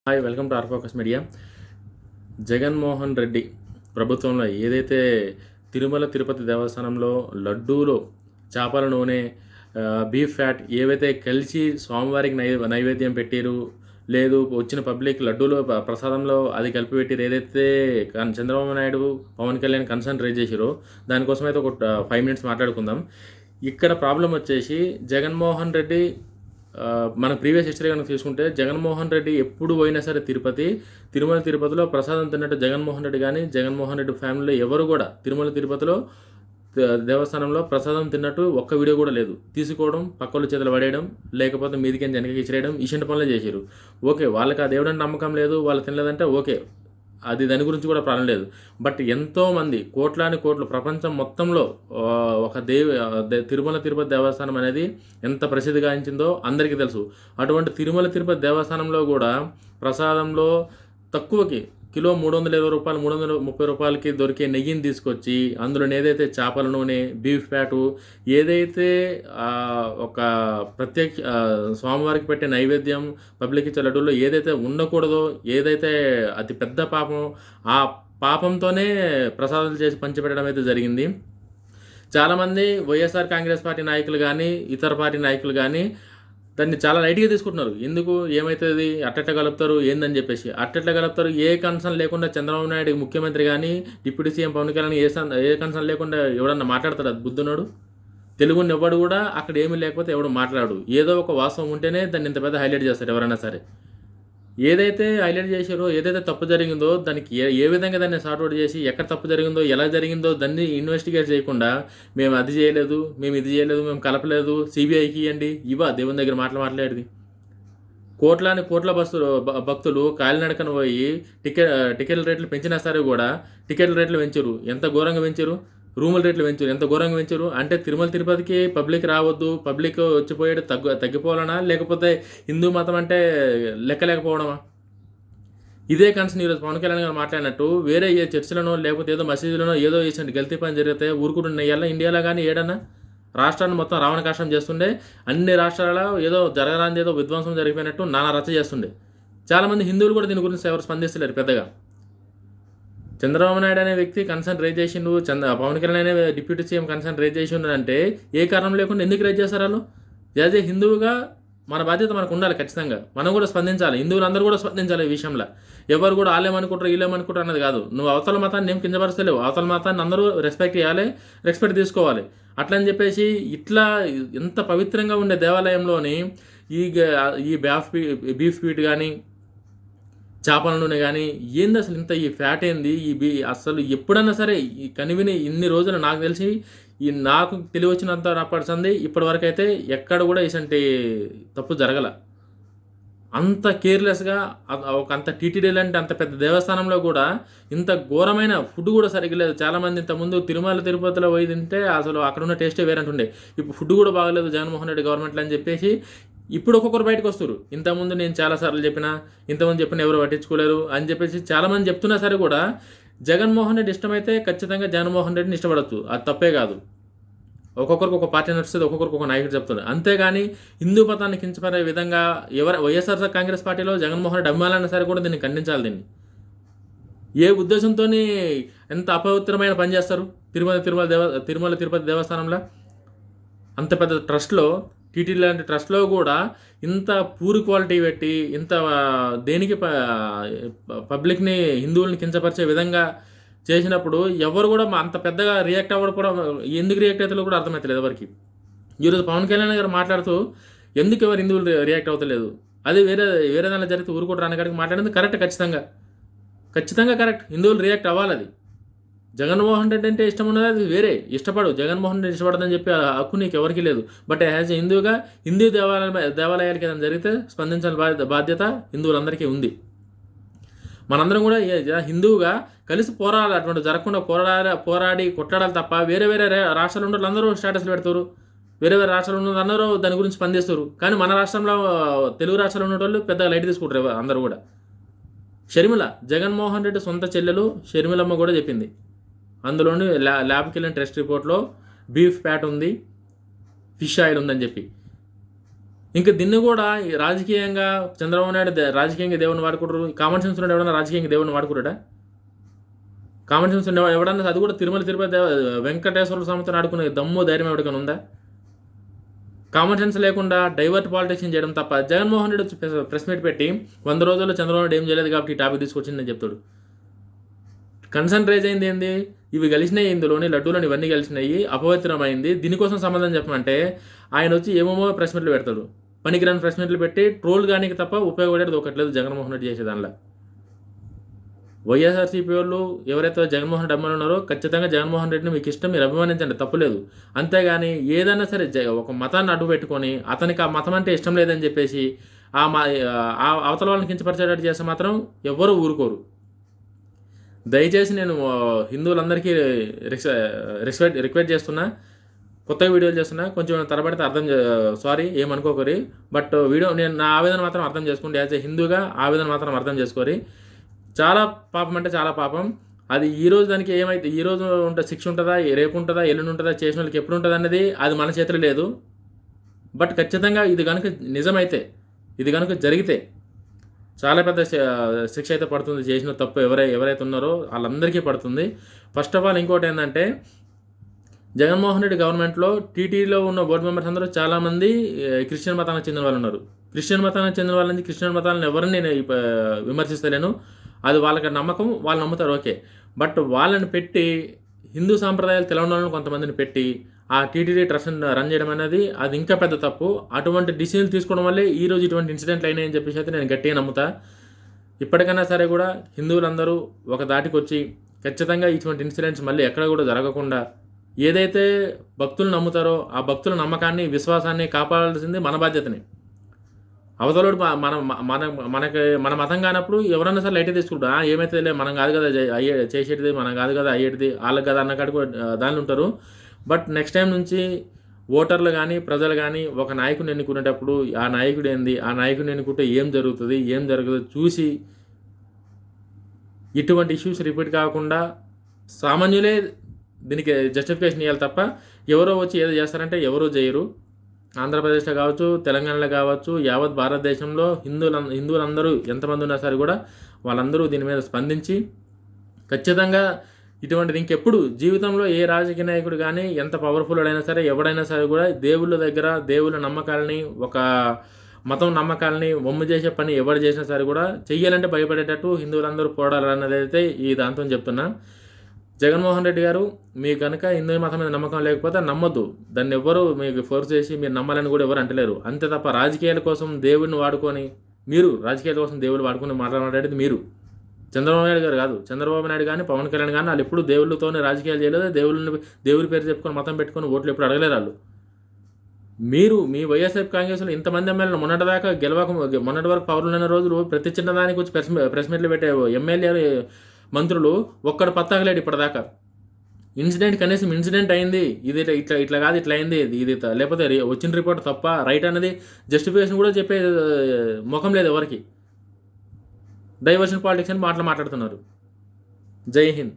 Hi, welcome to our focus media. Jaganmohan Reddy ప్రభుత్వంలో ఏదైతే తిరుమల తిరుపతి దేవస్థానంలో లడ్డూలో చేపల నూనె, బీఫ్ ఫ్యాట్ ఏవైతే కలిసి స్వామివారికి నైవేద్యం పెట్టారు, లేదు వచ్చిన పబ్లిక్ లడ్డూలో ప్రసాదంలో అది కలిపి పెట్టారు, ఏదైతే చంద్రబాబు నాయుడు పవన్ కళ్యాణ్ కన్సర్న్ రేజ్ చేసారో దానికోసం అయితే ఒక 5 మినిట్స్ మాట్లాడుకుందాం. ఇక్కడ ప్రాబ్లం వచ్చేసి జగన్మోహన్ రెడ్డి మన ప్రీవియస్ హిస్టరీ కనుక తీసుకుంటే జగన్మోహన్ రెడ్డి ఎప్పుడు పోయినా సరే తిరుపతిలో ప్రసాదం తిన్నట్టు జగన్మోహన్ రెడ్డి కానీ జగన్మోహన్ రెడ్డి ఫ్యామిలీలో ఎవరు కూడా తిరుపతిలో దేవస్థానంలో ప్రసాదం తిన్నట్టు ఒక్క వీడియో కూడా లేదు. తీసుకోవడం, పక్కల చేతులు పడేయడం, లేకపోతే మీదికి వెనకకి ఇచ్చిరేయడం, ఇషంటి పనులే చేశారు. ఓకే, వాళ్ళకి ఆ దేవుడని నమ్మకం లేదు, వాళ్ళు తినలేదంటే ఓకే, అది దాని గురించి కూడా ప్రాబ్లం లేదు. బట్ ఎంతోమంది కోట్లు ప్రపంచం మొత్తంలో ఒక తిరుమల తిరుపతి దేవస్థానం అనేది ఎంత ప్రసిద్ధి గాంచిందో అందరికీ తెలుసు. అటువంటి తిరుమల తిరుపతి దేవస్థానంలో కూడా ప్రసాదంలో తక్కువకి కిలో 320 రూపాయలు 330 రూపాయలకి దొరికే నెయ్యిని తీసుకొచ్చి అందులో ఏదైతే చేపల నూనె, బీఫ్ ఫ్యాటు, ఏదైతే ఒక ప్రత్యేక స్వామివారికి పెట్టే నైవేద్యం పబ్లిక్ ఇచ్చే లడ్డూల్లో ఏదైతే ఉండకూడదో, ఏదైతే అతి పెద్ద పాపం, ఆ పాపంతోనే ప్రసాదాలు చేసి పంచిపెట్టడం అయితే జరిగింది. చాలామంది వైఎస్ఆర్ కాంగ్రెస్ పార్టీ నాయకులు కానీ ఇతర పార్టీ నాయకులు కానీ దాన్ని చాలా లైట్గా తీసుకుంటున్నారు. ఎందుకు, ఏమవుతుంది, అట్టట్ల కలుపుతారు ఏందని చెప్పేసి. అట్టట్ల కలుపుతారు, ఏ కన్సర్న్ లేకుండా చంద్రబాబు నాయుడు ముఖ్యమంత్రి కానీ డిప్యూటీ సీఎం పవన్ కళ్యాణ్ ఏ కన్సర్న్ లేకుండా ఎవడన్నా మాట్లాడతాడు? అది బుద్ధున్నాడు. తెలుగుని ఎవడు కూడా అక్కడ ఏమీ లేకపోతే ఎవడు మాట్లాడు. ఏదో ఒక వాస్తవం ఉంటేనే దాన్ని ఇంత పెద్ద హైలైట్ చేస్తారు ఎవరైనా సరే. ఏదైతే హైలైట్ చేశారో, ఏదైతే తప్పు జరిగిందో దానికి ఏ విధంగా దాన్ని సార్ట్అవుట్ చేసి ఎక్కడ తప్పు జరిగిందో, ఎలా జరిగిందో దాన్ని ఇన్వెస్టిగేట్ చేయకుండా మేము అది చేయలేదు, మేము ఇది చేయలేదు, మేము కలపలేదు, సిబిఐకి ఇవ్వండి, దేవుని దగ్గర మాట్లాడేది. కోట్ల భక్తులు కాలినడకన పోయి టికెట్ల రేట్లు పెంచినా సరే కూడా టికెట్ల రేట్లు పెంచరు. ఎంత ఘోరంగా పెంచరు. రూముల రేట్లు పెంచరు, ఎంత ఘోరంగా పెంచరు. అంటే తిరుమల తిరుపతికి పబ్లిక్ రావద్దు, పబ్లిక్ వచ్చిపోయేది తగ్గిపోవాలనా, లేకపోతే హిందూ మతం అంటే లెక్కలేకపోవడమా? ఇదే కన్సర్న్ ఈరోజు పవన్ కళ్యాణ్ గారు మాట్లాడినట్టు వేరే ఏ చర్చిలోనో లేకపోతే ఏదో మసీదులోనో ఏదో వేసండి గల్తీ పని జరిగితే ఊరుకుంటున్న ఇండియాలో కానీ ఏడన్నా రాష్ట్రాన్ని మొత్తం రావణ కాష్టం చేస్తుండే, అన్ని రాష్ట్రాలలో ఏదో జరగరాంది ఏదో విధ్వంసం జరిగిపోయినట్టు నానా రచ్చ చేస్తుండే. చాలామంది హిందువులు కూడా దీని గురించి ఎవరు స్పందిస్తలేరు పెద్దగా. చంద్రబాబు నాయుడు అనే వ్యక్తి కన్సర్న్ రేజ్ చేసిండు, పవన్ కళ్యాణ్ అనే డిప్యూటీ సీఎం కన్సర్న్ రేజ్ చేసిండు అంటే ఏ కారణం లేకుండా ఎందుకు రేజ్ చేస్తారు వాళ్ళు? యాజ్ ఏ హిందువుగా మన బాధ్యత మనకు ఉండాలి. ఖచ్చితంగా మనం కూడా స్పందించాలి, హిందువులందరూ కూడా స్పందించాలి ఈ విషయంలో. ఎవరు కూడా వాళ్ళేమనుకుంటారు వీళ్ళేమనుకుంటారు అన్నది కాదు. నువ్వు అవతల మతాన్ని ఏం కించపరచలేవు. అవతల మతాన్ని అందరూ రెస్పెక్ట్ చేయాలి, రెస్పెక్ట్ తీసుకోవాలి. అట్లని చెప్పేసి ఇట్లా ఎంత పవిత్రంగా ఉండే దేవాలయంలోని ఈ బీఫ్ ఫీట్ కానీ చేపల నూనె కానీ ఏంది అసలు, ఇంత ఈ ఫ్యాట్ ఏంది, అసలు ఎప్పుడన్నా సరే ఈ కనివిని ఇన్ని రోజులు నాకు తెలిసి నాకు తెలివచ్చినంత నాపడుతుంది ఇప్పటి వరకు అయితే ఎక్కడ కూడా ఇసంటి తప్పు జరగల. అంత కేర్లెస్గా అంత టీటీడీ లాంటి అంత పెద్ద దేవస్థానంలో కూడా ఇంత ఘోరమైన ఫుడ్ కూడా సరిగ్గా లేదు. చాలామంది ఇంతకుముందు తిరుమల తిరుపతిలో పోయి తింటే అసలు అక్కడ ఉన్న టేస్టే వేరంటుండే. ఇప్పుడు ఫుడ్ కూడా బాగలేదు జగన్మోహన్ రెడ్డి గవర్నమెంట్లో అని చెప్పేసి ఇప్పుడు ఒక్కొక్కరు బయటకు వస్తారు. ఇంతకుముందు నేను చాలాసార్లు ఇంతకుముందు చెప్పిన ఎవరు పట్టించుకోలేరు అని చెప్పేసి చాలామంది చెప్తున్నా సరే కూడా జగన్మోహన్ రెడ్డి ఇష్టమైతే ఖచ్చితంగా జగన్మోహన్ రెడ్డిని ఇష్టపడచ్చు, అది తప్పే కాదు. ఒక్కొక్కరికి ఒక పార్టీ నడుస్తుంది, ఒక్కొక్కరికి ఒక నాయకుడు చెప్తుంది. అంతేగాని హిందూ మతాన్ని కించపడే విధంగా వైఎస్ఆర్ కాంగ్రెస్ పార్టీలో జగన్మోహన్ రెడ్డి అభిమానులైనా సరే కూడా దీన్ని ఖండించాలి. దీన్ని ఏ ఉద్దేశంతో ఎంత అపవిత్రమైన పని చేస్తారు తిరుమల తిరుపతి దేవస్థానంలో. అంత పెద్ద ట్రస్ట్లో, టీటీ లాంటి ట్రస్ట్లో కూడా ఇంత పూర్ క్వాలిటీ పెట్టి ఇంత దేనికి పబ్లిక్ని హిందువుల్ని కించపరిచే విధంగా చేసినప్పుడు ఎవరు కూడా అంత పెద్దగా రియాక్ట్ అవ్వడం కూడా, ఎందుకు రియాక్ట్ అవుతారో కూడా అర్థమవుతలేదు ఎవరికి. ఈరోజు పవన్ కళ్యాణ్ గారు మాట్లాడుతూ ఎందుకు ఎవరు హిందువులు రియాక్ట్ అవుతలేదు, అది వేరే దానిలో జరిగితే ఊరుకోవడం రానకాడికి మాట్లాడేది కరెక్ట్, ఖచ్చితంగా కరెక్ట్. హిందువులు రియాక్ట్ అవ్వాలి. అది జగన్మోహన్ రెడ్డి అంటే ఇష్టం ఉన్నది, అది వేరే. ఇష్టపడు జగన్మోహన్ రెడ్డి ఇష్టపడదని చెప్పి హక్కు నీకు ఎవరికి లేదు. బట్ యాజ్ ఏ హిందూ దేవాలయాలకి ఏదైనా జరిగితే స్పందించాల్సిన బాధ్యత హిందువులందరికీ ఉంది. మనందరం కూడా హిందువుగా కలిసి పోరాడాలి. అటువంటి జరగకుండా పోరాడి కొట్లాడాలి తప్ప వేరే రాష్ట్రాలు ఉన్న అందరూ స్టేటస్లు పెడతారు, వేరే రాష్ట్రాలు ఉన్న అందరూ దాని గురించి స్పందిస్తారు. కానీ మన రాష్ట్రంలో తెలుగు రాష్ట్రాలు ఉన్న వాళ్ళు పెద్దగా లైట్ తీసుకుంటారు అందరూ కూడా. షర్మిల, జగన్మోహన్ రెడ్డి సొంత చెల్లెలు షర్మిలమ్మ కూడా చెప్పింది, అందులోని ల్యాబ్కి వెళ్ళిన టెస్ట్ రిపోర్ట్లో బీఫ్ ఫ్యాట్ ఉంది, ఫిష్ ఆయిల్ ఉందని చెప్పి. ఇంకా దీన్ని కూడా రాజకీయంగా చంద్రబాబు నాయుడు రాజకీయంగా దేవుని వాడుకుంటారు. కామన్ సెన్స్ ఉన్నాడు ఎవడన్నా రాజకీయంగా దేవుని వాడుకుంటాడా? కామన్ సెన్స్ ఎవడన్నా అది కూడా తిరుపతి వెంకటేశ్వర స్వామితో ఆడుకునే దమ్ము ధైర్యం ఎవరికైనా ఉందా? కామన్ సెన్స్ లేకుండా డైవర్ట్ పాలిటిక్స్ చేయడం తప్ప. జగన్మోహన్ రెడ్డి ప్రెస్ మీట్ పెట్టి 100 రోజుల్లో చంద్రబాబు నాయుడు ఏం చేయలేదు కాబట్టి ఈ టాపిక్ తీసుకొచ్చిందని చెప్తాడు. కన్సర్న్ రేజ్ అయింది ఏంది? ఇవి కలిసినాయి, ఇందులోని లడ్డూలోని ఇవన్నీ కలిసినాయి, అపవిత్రమైంది, దీనికోసం సమాధానం చెప్పమంటే ఆయన వచ్చి ఏమేమో ప్రెస్ మీట్లు పెడతాడు. పనికిరాని ప్రెస్ మీట్లు పెట్టి ట్రోల్ కానీ తప్ప ఉపయోగపడేది ఒకట్లేదు జగన్మోహన్ రెడ్డి చేసే దానిలో. వైఎస్ఆర్సీపీ వాళ్ళు ఎవరైతే జగన్మోహన్ రెడ్డి అభిమానులు ఉన్నారో ఖచ్చితంగా జగన్మోహన్ రెడ్డిని మీకు ఇష్టం, మీరు అభిమానించండి, తప్పులేదు. అంతేగాని ఏదైనా సరే ఒక మతాన్ని అడ్డు పెట్టుకొని అతనికి ఆ మతం అంటే ఇష్టం లేదని చెప్పేసి ఆ అవతల వాళ్ళని కించపరిచేటట్టు చేస్తే మాత్రం ఎవ్వరూ ఊరుకోరు. దయచేసి నేను హిందువులందరికీ రిక్వెస్ట్ చేస్తున్నా, కొత్తగా వీడియోలు చేస్తున్నా, కొంచెం తరబడితే సారీ ఏమనుకోకరి, బట్ వీడియో నేను నా ఆవేదన మాత్రం అర్థం చేసుకోండి. యాజ్ ఏ హిందూగా ఆవేదన మాత్రం అర్థం చేసుకోరి. చాలా పాపం అంటే చాలా పాపం. అది ఈరోజు దానికి ఏమైతే ఈరోజు శిక్ష ఉంటుందా, రేపు ఉంటుందా, ఎల్లుండి ఉంటుందా, చేసిన వాళ్ళకి ఎప్పుడు ఉంటుంది అనేది అది మన చేతిలో లేదు. బట్ ఖచ్చితంగా ఇది కనుక నిజమైతే, ఇది కనుక జరిగితే చాలా పెద్ద శిక్ష అయితే పడుతుంది. చేసిన తప్పు ఎవరైతే ఉన్నారో వాళ్ళందరికీ పడుతుంది. ఫస్ట్ ఆఫ్ ఆల్ ఇంకోటి ఏంటంటే, జగన్మోహన్ రెడ్డి గవర్నమెంట్లో టీటీడీలో ఉన్న బోర్డు మెంబర్స్ అందరూ చాలామంది క్రిస్టియన్ మతానికి చెందిన వాళ్ళు ఉన్నారు. క్రిస్టియన్ మతానికి చెందిన వాళ్ళ నుంచి క్రిస్టియన్ మతాలను ఎవరిని నేను విమర్శిస్తలేను. అది వాళ్ళకి నమ్మకం, వాళ్ళు నమ్ముతారు, ఓకే. బట్ వాళ్ళని పెట్టి హిందూ సాంప్రదాయాలు తెలవని వాళ్ళని కొంతమందిని పెట్టి ఆ టీటీడీ ట్రస్ట్ని రన్ చేయడం అనేది అది ఇంకా పెద్ద తప్పు. అటువంటి డిసిజన్లు తీసుకోవడం వల్లే ఈరోజు ఇటువంటి ఇన్సిడెంట్లు అయినాయని చెప్పేసి అయితే నేను గట్టిగా నమ్ముతా. ఇప్పటికైనా సరే కూడా హిందువులందరూ ఒక దాటికి వచ్చి ఖచ్చితంగా ఇటువంటి ఇన్సిడెంట్స్ మళ్ళీ ఎక్కడ కూడా జరగకుండా ఏదైతే భక్తులు నమ్ముతారో ఆ భక్తుల నమ్మకాన్ని, విశ్వాసాన్ని కాపాడాల్సింది మన బాధ్యతని. అవతలోడు మన మతం కానప్పుడు ఎవరన్నా సరే లైట్ తీసుకుంటారు. ఏమైతే లే, మనం కాదు కదా చేసేటిది, మనం కాదు కదా అయ్యేటిది, వాళ్ళకి కదా అన్న కాడికి దానిలో ఉంటారు. బట్ నెక్స్ట్ టైం నుంచి ఓటర్లు కానీ ప్రజలు కానీ ఒక నాయకుడిని ఎన్నుకునేటప్పుడు ఆ నాయకుడు ఏంది, ఆ నాయకుడిని ఎన్నుకుంటే ఏం జరుగుతుంది, ఏం జరుగుతుంది చూసి ఇటువంటి ఇష్యూస్ రిపీట్ కాకుండా సామాన్యులే దీనికి జస్టిఫికేషన్ ఇవ్వాలి తప్ప ఎవరో వచ్చి ఏదో చేస్తారంటే ఎవరూ చేయరు. ఆంధ్రప్రదేశ్లో కావచ్చు, తెలంగాణలో కావచ్చు, యావత్ భారతదేశంలో హిందువులందరూ ఎంతమంది ఉన్నా సరే కూడా వాళ్ళందరూ దీని మీద స్పందించి ఖచ్చితంగా ఇటువంటిది ఇంకెప్పుడు జీవితంలో ఏ రాజకీయ నాయకుడు కానీ ఎంత పవర్ఫుల్ అయినా సరే ఎవడైనా సరే కూడా దేవుళ్ళ దగ్గర దేవుళ్ళ నమ్మకాలని, ఒక మతం నమ్మకాలని వమ్ము చేసే పని ఎవరు చేసినా సరే కూడా చెయ్యాలంటే భయపడేటట్టు హిందువులందరూ పోరాడాలన్నది అయితే ఈ దాంతో చెప్తున్నా. జగన్మోహన్ రెడ్డి గారు, మీకు కనుక హిందూ మతం మీద నమ్మకం లేకపోతే నమ్మొద్దు. దాన్ని ఎవ్వరూ మీకు ఫోర్స్ చేసి మీరు నమ్మాలని కూడా ఎవరు అంటలేరు. అంతే తప్ప రాజకీయాల కోసం దేవుడిని వాడుకొని, మీరు రాజకీయాల కోసం దేవుడు వాడుకొని మాట్లాడేది మీరు. చంద్రబాబు నాయుడు గారు కాదు. చంద్రబాబు నాయుడు కానీ పవన్ కళ్యాణ్ కానీ వాళ్ళు ఎప్పుడు దేవుళ్ళతోనే రాజకీయాలు చేయలేదు. దేవుడి పేరు చెప్పుకొని మతం పెట్టుకొని ఓట్లు ఎప్పుడు అడగలేరు వాళ్ళు. మీరు మీ వైఎస్ఆర్ కాంగ్రెస్లో ఇంతమంది ఎమ్మెల్యేలు మొన్నటి వరకు పవర్లు ఉన్న రోజులు ప్రతి చిన్నదానికి వచ్చి ప్రెస్ మీట్లు పెట్టే ఎమ్మెల్యేలు, మంత్రులు ఒక్కడు పత్తాకలేడు ఇప్పటిదాకా. ఇన్సిడెంట్ కనీసం ఇన్సిడెంట్ అయింది, ఇది ఇట్లా కాదు ఇట్లా అయింది, ఇది లేకపోతే వచ్చిన రిపోర్ట్ తప్ప రైట్ అనేది జస్టిఫికేషన్ కూడా చెప్పే ముఖం లేదు ఎవరికి. డైవర్షన్ పాలిటిక్స్ అని మాట్లాడుతున్నారు. జై హింద్.